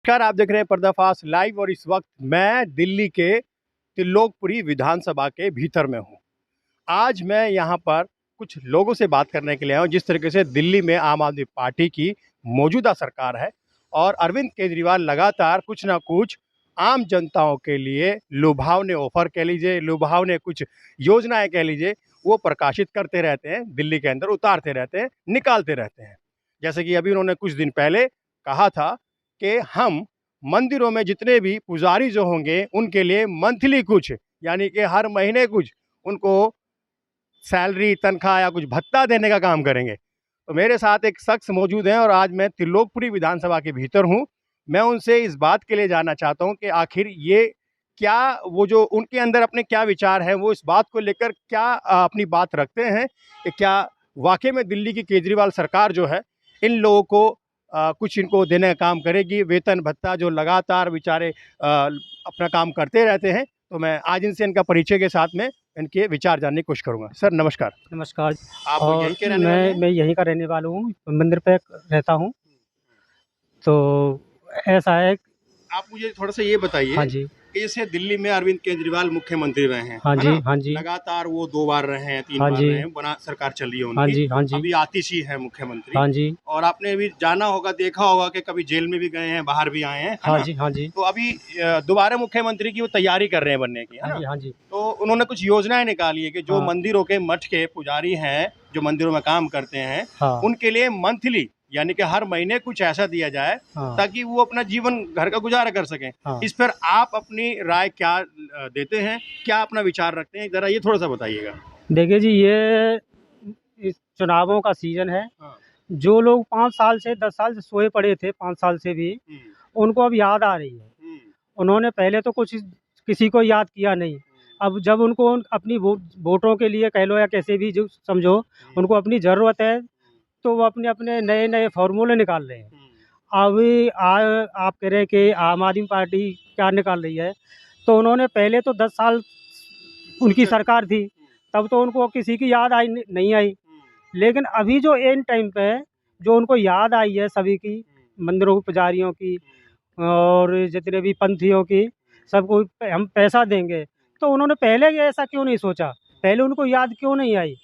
नमस्कार, आप देख रहे हैं पर्दाफाश लाइव और इस वक्त मैं दिल्ली के त्रिलोकपुरी विधानसभा के भीतर में हूं। आज मैं यहां पर कुछ लोगों से बात करने के लिए आया हूं। जिस तरीके से दिल्ली में आम आदमी पार्टी की मौजूदा सरकार है और अरविंद केजरीवाल लगातार कुछ ना कुछ आम जनताओं के लिए लुभावने ऑफर कह लीजिए, लुभावने कुछ योजनाएं कह लीजिए, वो प्रकाशित करते रहते हैं, दिल्ली के अंदर उतारते रहते हैं, निकालते रहते हैं। जैसे कि अभी उन्होंने कुछ दिन पहले कहा था कि हम मंदिरों में जितने भी पुजारी जो होंगे उनके लिए मंथली कुछ, यानी कि हर महीने कुछ उनको सैलरी, तनख्वाह या कुछ भत्ता देने का काम करेंगे। तो मेरे साथ एक शख्स मौजूद हैं और आज मैं त्रिलोकपुरी विधानसभा के भीतर हूँ। मैं उनसे इस बात के लिए जानना चाहता हूँ कि आखिर ये क्या, वो जो उनके अंदर अपने क्या विचार हैं, वो इस बात को लेकर क्या अपनी बात रखते हैं कि क्या वाक़ई में दिल्ली की केजरीवाल सरकार जो है इन लोगों को कुछ इनको देने का काम करेगी, वेतन भत्ता जो लगातार बेचारे अपना काम करते रहते हैं। तो मैं आज इनसे इनका परिचय के साथ में इनके विचार जानने की कोशिश करूँगा। सर नमस्कार। नमस्कार। आप और यहीं के रहने वाले हैं? मैं यहीं का रहने वाला हूँ, मंदिर पे रहता हूँ। तो ऐसा है। आप मुझे थोड़ा-सा ये बताइए हाँ जी, कि जैसे दिल्ली में अरविंद केजरीवाल मुख्यमंत्री रहे हैं, हाँ है जी, ना? हाँ जी, लगातार वो 2 बार रहे हैं, 3 हाँ बार जी, रहे हैं, बना सरकार चल रही है हाँ उनकी। जी, हाँ जी, अभी आतिश ही है मुख्यमंत्री। हाँ जी, और आपने भी जाना होगा, देखा होगा कि कभी जेल में भी गए हैं, बाहर भी आए हैं, है हाँ ना? जी, हाँ जी, तो अभी दोबारा मुख्यमंत्री की वो तैयारी कर रहे हैं बनने की, है हाँ ना? जी, हाँ जी, तो उन्होंने कुछ योजनाएँ निकाली है कि जो हाँ, मंदिरों के मठ के पुजारी हैं, जो मंदिरों में काम करते हैं, हाँ, उनके लिए मंथली, यानी कि हर महीने कुछ ऐसा दिया जाए हाँ, ताकि वो अपना जीवन घर का गुजारा कर सकें। हाँ। इस पर आप अपनी राय क्या देते हैं? क्या अपना विचार रखते हैं? ज़रा ये थोड़ा-सा बताइएगा। देखिए जी, ये इस चुनावों का सीज़न है। हाँ। जो लोग 5 साल से 10 साल से सोए पड़े थे, 5 साल से भी, हुँ, उनको अब याद आ रही है। हुँ, उन्होंने पहले तो कुछ किसी को याद किया नहीं। अब जब उनको अपनी वोटों के लिए कह लो या कैसे भी जो समझो, उनको अपनी ज़रूरत है, तो वो अपने-अपने नए-नए फ़ॉर्मूले निकाल रहे हैं। हुँ, अभी आप कह रहे हैं कि आम आदमी पार्टी क्या निकाल रही है, तो उन्होंने पहले तो 10 साल उनकी चल सरकार थी, तब तो उनको किसी की याद आई नहीं आई। लेकिन अभी जो एंड टाइम पे है, जो उनको याद आई है सभी की, मंदिरों के पुजारियों की और जितने भी पंथियों की, सबको हम पैसा देंगे। तो उन्होंने पहले ये ऐसा क्यों नहीं सोचा? पहले उनको याद क्यों नहीं आई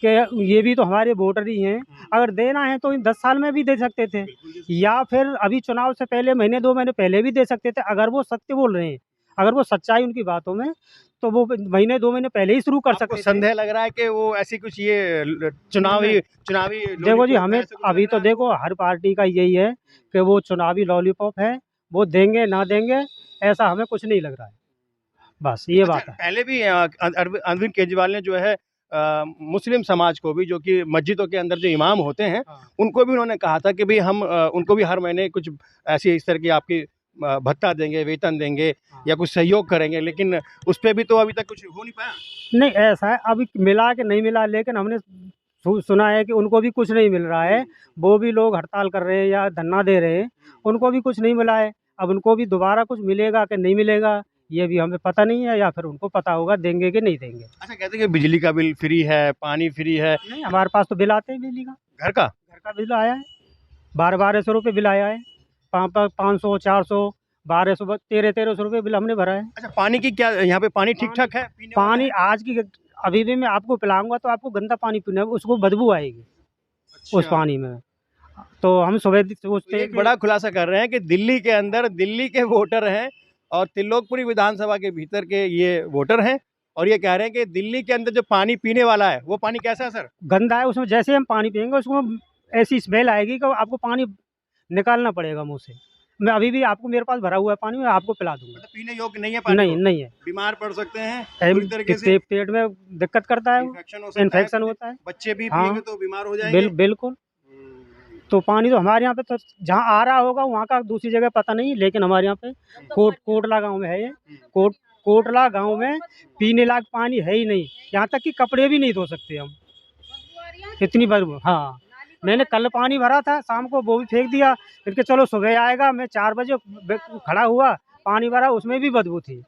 कि ये भी तो हमारे वोटर ही हैं। अगर देना है तो इन 10 साल में भी दे सकते थे, या फिर अभी चुनाव से पहले महीने 2 महीने पहले भी दे सकते थे। अगर वो सत्य बोल रहे हैं, अगर वो सच्चाई उनकी बातों में, तो वो महीने 2 महीने पहले ही शुरू कर आपको सकते थे। संदेह लग रहा है कि वो ऐसी कुछ ये चुनावी नहीं, चुनावी देखो जी, लॉलीपॉप है, हमें ऐसा कुछ लग अभी रहा तो है आपको? देखो हर पार्टी का यही है कि वो चुनावी लॉलीपॉप है, वो देंगे ना देंगे, ऐसा हमें कुछ नहीं लग रहा है। बस ये अच्छा, बात है। पहले भी अरविंद केजरीवाल ने जो है मुस्लिम समाज को भी, जो कि मस्जिदों के अंदर जो इमाम होते हैं, हाँ, उनको भी उन्होंने कहा था कि भई हम उनको भी हर महीने कुछ ऐसी इस तरह की आपकी भत्ता देंगे, वेतन देंगे हाँ। या कुछ सहयोग करेंगे, लेकिन उस पे भी तो अभी तक कुछ हो नहीं पाया। नहीं, ऐसा है, अभी मिला कि नहीं मिला, लेकिन हमने सुना है कि उनको भी कुछ नहीं मिल रहा है। वो भी लोग हड़ताल कर रहे हैं या धरना दे रहे हैं, उनको भी कुछ नहीं मिला है। अब उनको भी दोबारा कुछ मिलेगा कि नहीं मिलेगा, ये भी हमें पता नहीं है, या फिर उनको पता होगा देंगे कि नहीं देंगे। अच्छा, कहते हैं कि बिजली का बिल फ्री है, पानी फ्री है, नहीं, हमारे पास तो बिल आते हैं बिजली का। घर का? घर का बिल आया है, 1200-1200 बिल आया है। 500, 400, 1200, 1300 रुपये बिल हमने भरा है। अच्छा, पानी की क्या यहाँ पे पानी पानी ठीक-ठाक है, पीने वाला पानी है? आज की अभी भी मैं आपको पिलाऊँगा तो आपको गंदा पानी पीना है, उसको बदबू आएगी उस अच्छा। पानी में। तो हम सुबह तो सोचते ये हैं एक कि बड़ा खुलासा कर रहे हैं कि दिल्ली के अंदर दिल्ली के वोटर हैं और त्रिलोकपुरी विधानसभा के भीतर के ये वोटर हैं और ये कह रहे हैं कि दिल्ली के अंदर जो पानी पीने वाला है, वो पानी कैसा है सर? गंदा है, उसमें जैसे हम पानी पिएँगे उसमें ऐसी स्मेल आएगी कि आपको पानी निकालना पड़ेगा मुँह से। मैं अभी भी आपको, मेरे पास भरा हुआ है पानी, मैं आपको पिला दूँगा। मतलब पीने योग्य नहीं है पानी नहीं, वो? नहीं है। बीमार पड़ सकते हैं एम पूरी तरीके से, पेट में दिक्कत करता है वो, इन्फेक्शन हो सकता है, इन्फेक्शन होता है। बच्चे भी पिएँगे हाँ, तो बीमार हो जाएँगे। बिल्कुल। तो पानी तो हमारे यहाँ पे तो जहाँ आ रहा होगा वहाँ का दूसरी जगह पता नहीं, लेकिन हमारे यहाँ पे कोटला गाँव में है ये। कोटला गाँव में पीने लायक पानी है ही नहीं। यहाँ तक कि कपड़े भी नहीं धो सकते हम, इतनी बदबू। हाँ, मैंने कल पानी भरा था, शाम को वो भी फेंक दिया। फिर के चलो सुबह आएगा, मैं 4 बजे खड़ा हुआ, पानी भरा, उसमें भी बदबू थी।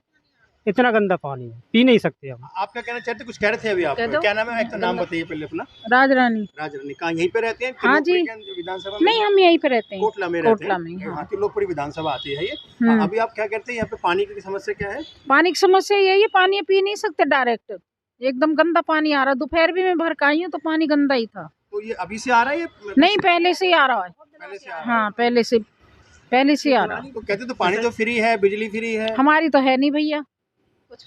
इतना गंदा पानी है, पी नहीं सकते हम। आप क्या कहना चाहते, कुछ कह रहे थे अभी आप? कह दो। क्या नाम है? एक तो नाम बताइए पहले अपना। राजरानी। राजरानी। कहाँ, यहीं पे रहते हैं? हाँ जी। त्रिलोकपुरी के विधानसभा में? नहीं, हम यहीं पे रहते हैं। कोटला में रहते कोटला हैं। में, हाँ। हाँ, त्रिलोकपुरी विधानसभा आती है ये। हम्म। अभी आप क्या कहते हैं, यहाँ पे पानी की समस्या क्या है? पानी की समस्या यही है, पानी पी नहीं सकते डायरेक्ट, एकदम गंदा पानी आ रहा। दोपहर भी मैं भर के आई हूँ तो पानी गंदा ही था। तो ये अभी से आ रहा है? ये नहीं, पहले से ही आ रहा है। पहले से आ रहा है। हाँ, पहले से आ रहा है। तो कहते तो पानी तो फ्री है, बिजली फ्री है, हमारी तो है नहीं भैया,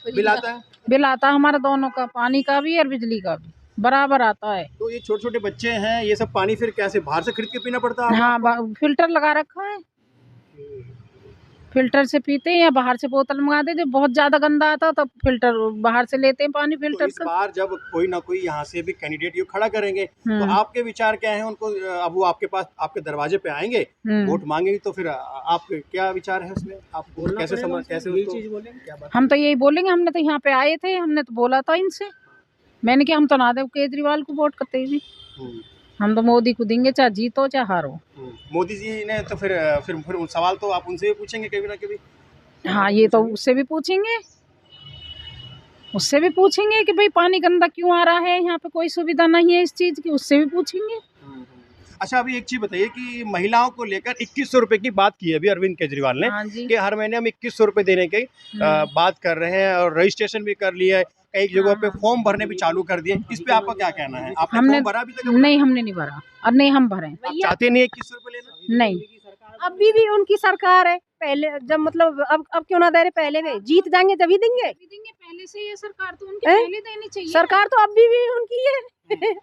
बिल आता है। बिल आता है हमारा दोनों का, पानी का भी और बिजली का भी बराबर आता है। तो ये छोटे छोटे बच्चे हैं, ये सब पानी फिर कैसे बाहर से खरीद के पीना पड़ता है? हाँ, फिल्टर लगा रखा है, फिल्टर से पीते हैं या बाहर से बोतल मंगाते हैं। जब बहुत ज्यादा गंदा आता है तब फिल्टर बाहर से लेते हैं पानी, तो फिल्टर इस से। बार जब कोई ना कोई यहाँ से भी कैंडिडेट ये खड़ा करेंगे तो आपके विचार क्या है उनको? अब वो आपके पास, आपके दरवाजे पे आएंगे, वोट मांगेंगे, तो फिर आप क्या विचार है उसमें? आप कैसे समझ, कैसे उसको क्या बात? हम तो यही बोलेंगे, हमने तो यहाँ पे आए थे, हमने तो बोला था इनसे, मैंने कि हम तो ना दे केजरीवाल को वोट करते ही, हम तो मोदी को देंगे, चाहे जीतो चाहे हारो। मोदी जी ने तो फिर सवाल तो आप उनसे भी पूछेंगे कभी ना कभी। हाँ, ये तो उससे भी पूछेंगे, उससे भी पूछेंगे कि भाई पानी गंदा क्यों आ रहा है, यहाँ पे कोई सुविधा नहीं है इस चीज की, उससे भी पूछेंगे। अच्छा, अभी एक चीज बताइए कि महिलाओं को लेकर 2100 रुपए की बात की है अभी अरविंद केजरीवाल ने। हाँ जी। कि हर महीने हम 2100 रुपए देने की बात कर रहे हैं, और रजिस्ट्रेशन भी कर लिया है, कई जगहों पे फॉर्म भरने भी चालू कर दिए। इस पे आपका क्या कहना है? आपने हमने फॉर्म भरा भी तक? नहीं, हमने नहीं भरा और नहीं हम भरे। आप चाहते नहीं 2100 रुपए लेना? नहीं, अभी भी उनकी सरकार है, पहले जब मतलब अब क्यों ना दे रहे, पहले में जीत जाएंगे तभी देंगे। पहले से ये सरकार तो उनकी हैं? पहले देनी चाहिए। सरकार तो अभी भी उनकी है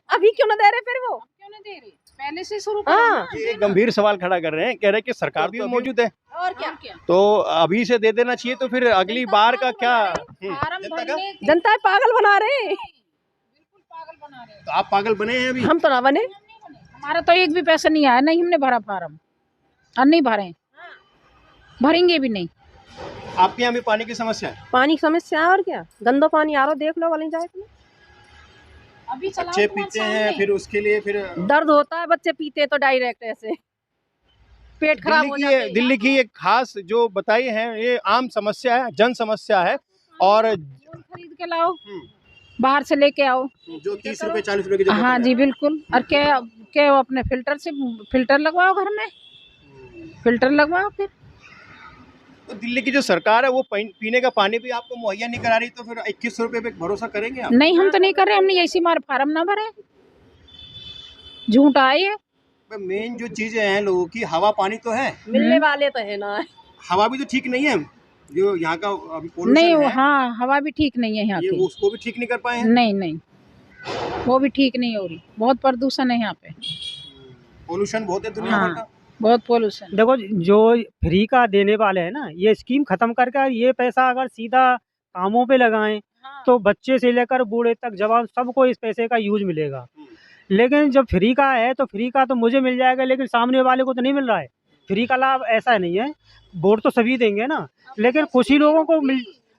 अभी क्यों ना दे रहे फिर वो? क्यों नहीं दे रही, पहले से शुरू हाँ। ये एक गंभीर सवाल खड़ा कर रहे हैं, कह रहे हैं कि सरकार भी मौजूद है, और क्या, तो अभी से दे देना चाहिए, तो फिर अगली बार का क्या? फार्म जनता का? भरने जनता पागल बना रहे हैं। बिल्कुल पागल बना रहे हैं। तो आप पागल बने हैं अभी? हम तो ना बने। हमारा तो एक भी पैसा नहीं आया, नहीं हमने भरा फार्म और नहीं भरे, भरेंगे भी नहीं। आपके यहाँ भी पानी की समस्या है? पानी की समस्या है, और क्या, गंदा पानी आ रहा, देख लो वाली जाए तो अभी चलाओ बच्चे तुम्हारे पीते हैं, सामने। फिर उसके लिए फिर दर्द होता है, बच्चे पीते तो डायरेक्ट ऐसे पेट खराब हो जाता है। दिल्ली की एक खास जो बताई है, ये आम समस्या है, जन समस्या है, और खरीद के लाओ, बाहर से लेके आओ। जो 30 रुपए 40 रुपए की जो हाँ बोतल जी, है। बिल्कुल। और क्या वो अपने फिल्टर से फिल्टर लगवाओ घर में, फिल्टर लगवाओ फिर। तो दिल्ली की जो सरकार है वो पीने का पानी भी आपको मुहैया नहीं करा रही, तो फिर 2100 रुपए पे भरोसा करेंगे आप? नहीं, हम तो नहीं कर रहे, हमने ऐसी मार फार्म ना भरे, झूठ आए है। मेन जो चीजें हैं लोगों की, हवा पानी तो है, मिलने वाले तो है ना। हवा भी तो ठीक नहीं है, जो यहाँ का अभी पोल्यूशन नहीं, है, हाँ, हवा भी ठीक नहीं है यहाँ ये की। उसको भी ठीक नहीं कर पाए हैं। नहीं नहीं, वो भी ठीक नहीं हो रही, बहुत प्रदूषण है यहाँ पे, पोल्यूशन बहुत है दुनिया भर हाँ, का। बहुत पोल्यूशन। देखो, जो फ्री का देने वाले हैं ना, ये स्कीम खत्म करके ये पैसा अगर सीधा कामों पे लगाएं तो बच्चे से लेकर बूढ़े तक, जवान, सबको इस पैसे का यूज मिलेगा। लेकिन जब फ्री का है तो फ्री का तो मुझे मिल जाएगा, लेकिन सामने वाले को तो नहीं मिल रहा है फ्री का लाभ। ऐसा नहीं है, वोट तो सभी देंगे ना, लेकिन कुछ ही लोगों को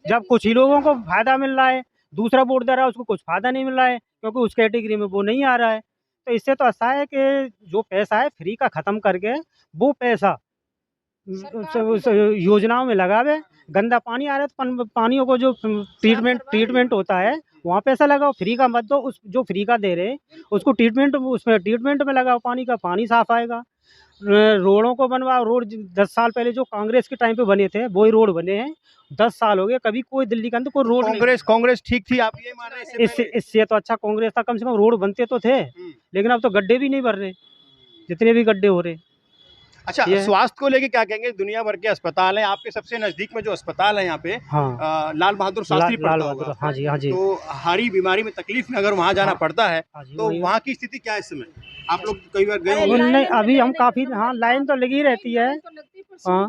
जब कुछ ही लोगों को फायदा मिल रहा है, दूसरा वोट दे रहा है उसको कुछ फायदा नहीं मिल रहा है, क्योंकि उस कैटेगरी में वो नहीं आ रहा है। तो इससे तो अच्छा है कि जो पैसा है फ्री का ख़त्म करके वो पैसा उस योजनाओं में लगावे। गंदा पानी आ रहा है तो पानियों को जो ट्रीटमेंट होता है वहाँ पैसा लगाओ, फ्री का मत दो। उस जो फ्री का दे रहे हैं उसको उसमें ट्रीटमेंट में लगाओ, पानी का, पानी साफ आएगा। रोडों को बनवाओ, रोड 10 साल पहले जो कांग्रेस के टाइम पे बने थे वही रोड बने हैं, 10 साल हो गए, कभी कोई दिल्ली के अंदर कोई रोड नहीं। कांग्रेस ठीक थी, आप ये मान रहे हैं? इससे तो अच्छा कांग्रेस था, कम से कम रोड बनते तो थे, लेकिन अब तो गड्ढे भी नहीं भर रहे, जितने भी गड्ढे हो रहे। अच्छा, स्वास्थ्य को लेके क्या कहेंगे? दुनिया भर के अस्पताल हैं, आपके सबसे नजदीक में जो अस्पताल है यहाँ पे, हाँ, लाल बहादुर शास्त्री पड़ता होगा। हाँ जी, हाँ जी। तो हारी बीमारी में तकलीफ में अगर वहाँ जाना पड़ता है तो वही। वहाँ की स्थिति क्या है इस समय? आप लोग कई बार गए अरे होंगे। नहीं, अभी हम काफी, हाँ, लाइन तो लगी रहती है, हाँ,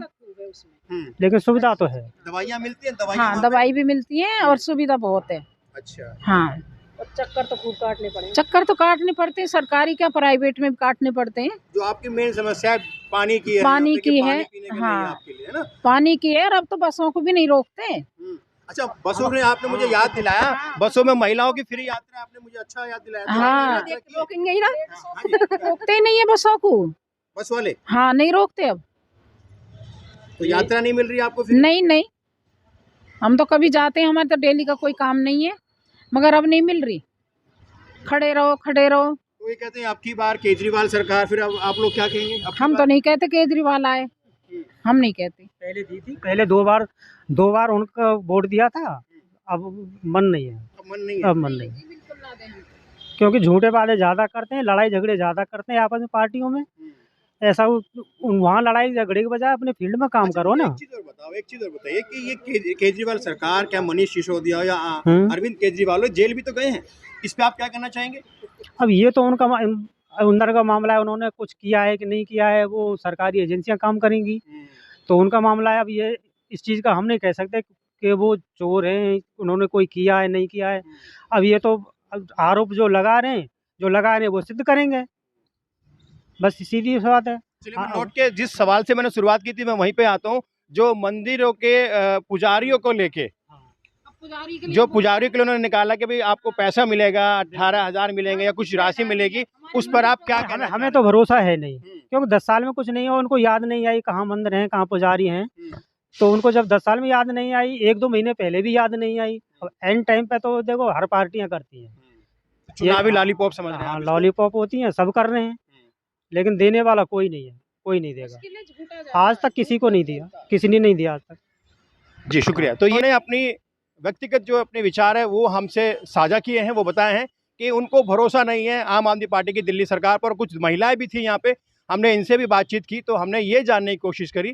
लेकिन सुविधा तो है। दवाइयाँ मिलती हैं? दवाइयाँ हाँ, वहाँ पे? दवाई भी मिलती है और सुविधा बहुत है। अच्छा, हाँ, और चक्कर तो खूब काटने पड़े। चक्कर तो काटने पड़ते हैं, सरकारी क्या प्राइवेट में भी काटने पड़ते हैं। जो आपकी मेन समस्या है पानी की है, पानी यहाँ पे कि की पानी है, पीने के लिए हाँ। आपके लिए, है ना? पानी की है, और अब तो बसों को भी नहीं रोकते। अच्छा, बसों में आपने मुझे याद दिलाया, बसों में महिलाओं की फ्री यात्रा आपने मुझे अच्छा याद दिलाया। तो हाँ। आपने यात्रा की है? रोकेंगे ही ना। हाँ जी। रोकते ही नहीं है बसों को, बस वाले हाँ, नहीं रोकते अब। तो यात्रा नहीं मिल रही आपको फिर? नहीं नहीं, हम तो कभी जाते हैं, हमारे तो डेली का कोई काम नहीं है, मगर अब नहीं मिल रही। खड़े रहो खड़े रहो। तो ये कहते हैं आपकी बार केजरीवाल सरकार, फिर अब आप लोग क्या कहेंगे? हम तो नहीं कहते केजरीवाल आए, हम नहीं कहते। पहले दी थी, पहले 2 बार उनका वोट दिया था, अब मन नहीं है, अब मन नहीं अब मन नहीं है। क्योंकि झूठे वादे ज़्यादा करते हैं, लड़ाई झगड़े ज़्यादा करते हैं आपस में पार्टियों में। ऐसा वहाँ लड़ाई झगड़े के बजाय अपने फील्ड में काम करो ना। एक चीज और बताइए कि ये केजरीवाल सरकार, क्या मनीष सिसोदिया या अरविंद केजरीवाल जेल भी तो गए हैं, इस पे आप क्या कहना चाहेंगे? अब ये तो उनका अंदर का मामला है, उन्होंने कुछ किया है कि नहीं किया है, वो सरकारी एजेंसियां काम करेंगी, तो उनका मामला है। अब ये इस चीज़ का हम नहीं कह सकते कि वो चोर हैं, उन्होंने कोई किया है नहीं किया है। अब ये तो आरोप जो लगा रहे हैं वो सिद्ध करेंगे, बस सीधी सी बात है। चलिए, मैं नोट के जिस सवाल से मैंने शुरुआत की थी मैं वहीं पे आता हूँ। जो मंदिरों के पुजारियों को लेके, जो पुजारी के लिए उन्होंने निकाला कि भाई आपको पैसा मिलेगा, 18,000 मिलेंगे या कुछ राशि मिलेगी, उस पर आप क्या कहना? हमें तो भरोसा है नहीं, क्योंकि 10 साल में कुछ नहीं है। उनको याद नहीं आई कहाँ मंदिर हैं, कहाँ पुजारी हैं, तो उनको जब 10 साल में याद नहीं आई, 1-2 महीने पहले भी याद नहीं आई, अब एंड टाइम पे तो देखो हर पार्टियां करती हैं, चुनावी लॉलीपॉप समझ रहे हैं हाँ आप इसको? लॉलीपॉप होती हैं, सब कर रहे हैं, लेकिन देने वाला कोई नहीं है, कोई नहीं देगा। आज तक किसी को नहीं दिया, किसी ने नहीं दिया आज तक। जी, शुक्रिया। तो ये अपनी व्यक्तिगत जो अपने विचार है वो हमसे साझा किए हैं, वो बताए हैं कि उनको भरोसा नहीं है आम आदमी पार्टी की दिल्ली सरकार पर। कुछ महिलाएं भी थी यहाँ पे, हमने इनसे भी बातचीत की, तो हमने ये जानने की कोशिश करी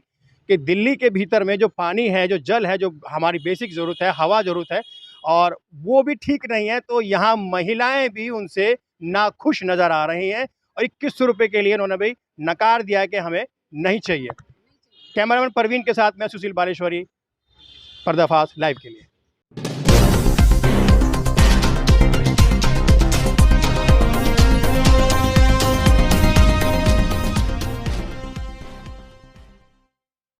कि दिल्ली के भीतर में जो पानी है, जो जल है, जो हमारी बेसिक ज़रूरत है, हवा ज़रूरत है, और वो भी ठीक नहीं है, तो यहाँ महिलाएं भी उनसे नाखुश नज़र आ रही हैं और 2100 रुपये के लिए उन्होंने भी नकार दिया है कि हमें नहीं चाहिए। कैमरामैन परवीन के साथ मैं सुशील बालेश्वरी, पर्दाफाश लाइव के लिए।